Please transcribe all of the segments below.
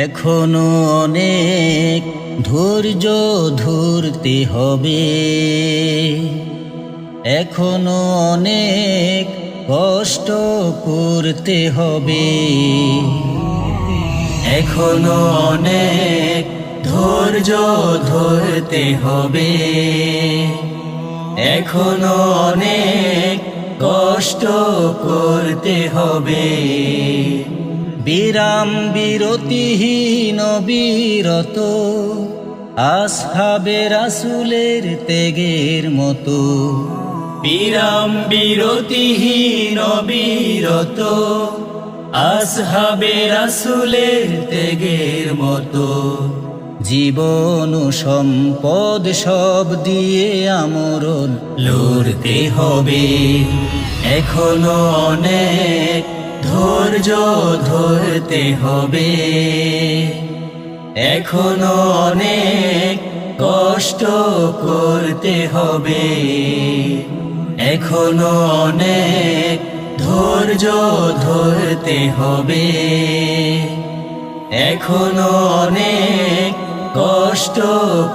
এখনো অনেক ধৈর্য ধরতে হবে, এখনো অনেক কষ্ট করতে হবে, এখনো অনেক ধৈর্য ধরতে হবে, এখনো অনেক কষ্ট করতে হবে। বিরাম বিরতিহীন বিরত আসহাবে রাসূলের ত্যাগের মতো, বিরাম বিরতিহীন বিরত আসহাবে রাসূলের ত্যাগের মতো। জীবন ও সম্পদ সব দিয়ে আমরণ লড়তে হবে, এখনো অনেক ধৈর্য ধরতে হবে, এখনো অনেক কষ্ট করতে হবে, এখনো অনেক ধৈর্য ধরতে হবে, এখনো অনেক কষ্ট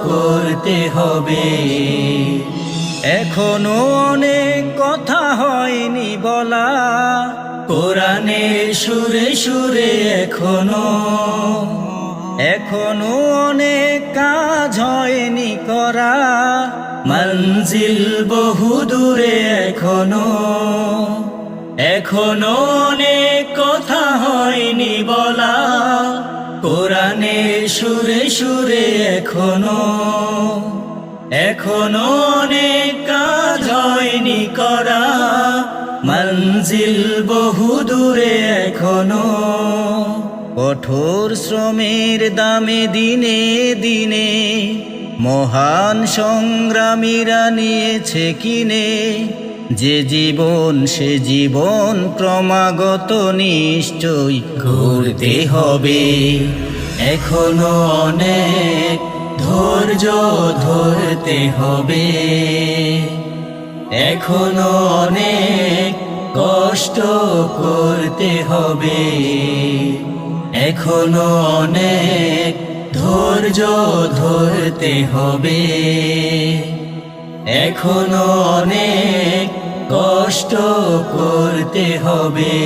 করতে হবে। এখনো অনেক কথা হয়নি বলা, কোরআনের সুরে সুরে এখনো অনেক কাজ হয়নি করা, মঞ্জিল বহু দূরে এখনো অনেক কথা হয়নি বলা, কোরআনের সুরে সুরে এখনো অনেক কাজ হয়নি করা, মঞ্জিল বহু দূরে কঠোর শ্রমের দামে দিনে দিনে মহান সংগ্রামীরা নিয়েছে কিনে, যে জীবন সে জীবন ক্রমাগত নিশ্চয় গড়তে হবে, এখনো অনেক ধৈর্য ধরতে হবে, এখনো অনেক কষ্ট করতে হবে, এখনো অনেক ধৈর্য ধরতে হবে, এখনো অনেক কষ্ট করতে হবে,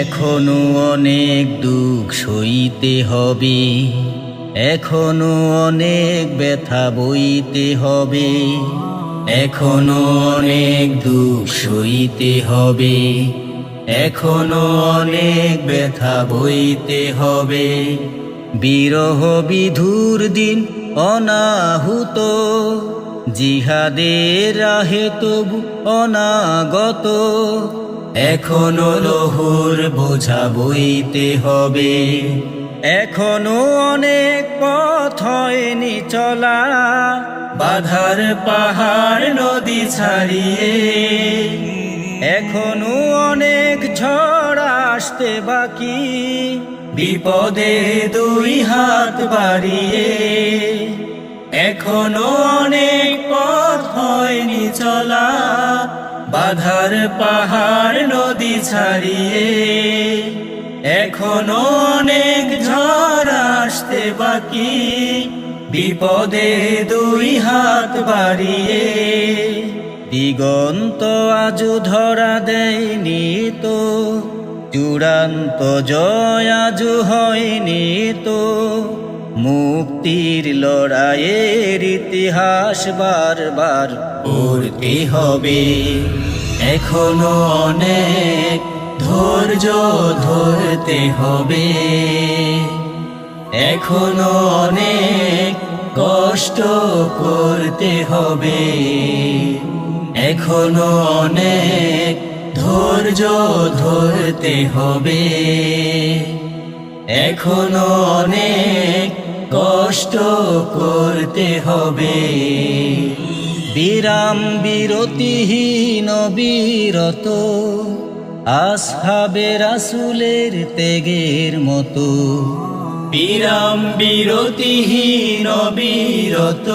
এখনো অনেক দুঃখ সইতে হবে, এখনো অনেক ব্যথা বইতে হবে, এখনো অনেক দুঃখ সইতে হবে, এখনো অনেক ব্যথা বইতে হবে। বিরহ বিধুর দিন অনাহুত, জিহাদের রাহে তবু অনাগত, এখনো লৌহর বোঝা বইতে হবে, এখনো অনেক পথ হয়নি চলা, বাধার পাহাড় নদী ছাড়িয়ে, এখনো অনেক ঝড় আসতে বাকি, বিপদে দুই হাত বাড়িয়ে, এখনো অনেক পথ হয়নি চলা, বাধার পাহাড় নদী ছাড়িয়ে, এখনো অনেক ঝড় আসতে বাকি, বিপদে দুই হাত বাড়িয়ে, দিগন্ত আজও ধরা দেয়নি তো, চূড়ান্ত জয় আজও হয়নি তো, মুক্তির লড়াইয়ের ইতিহাস বারবার পড়তে হবে, এখনো অনেক ধৈর্য ধরতে হবে, এখনো অনেক কষ্ট করতে হবে, এখনো অনেক ধৈর্য ধরতে হবে, এখনো অনেক কষ্ট করতে হবে। বিরাম বিরতিহীন বিরত আসহাবে রাসূলের ত্যাগের মতো, বিরাম বিরতিহীন বিরত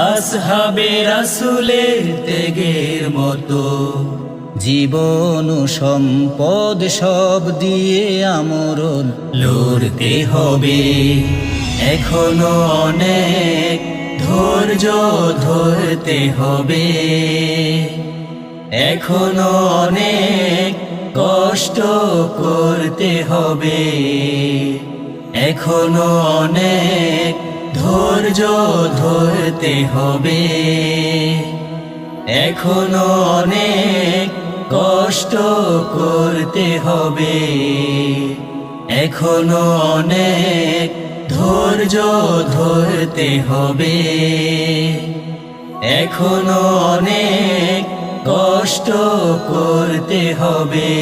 আসহাবে রাসূলের ত্যাগের মতো। জীবন ও সম্পদ সব দিয়ে আমরণ লড়তে হবে। এখনো অনেক ধৈর্য ধরতে হবে, এখনো অনেক কষ্ট করতে হবে, এখনো অনেক ধৈর্য ধরতে হবে, এখনো অনেক কষ্ট করতে হবে, এখনো অনেক ধৈর্য ধরতে হবে, এখনো অনেক কষ্ট করতে হবে।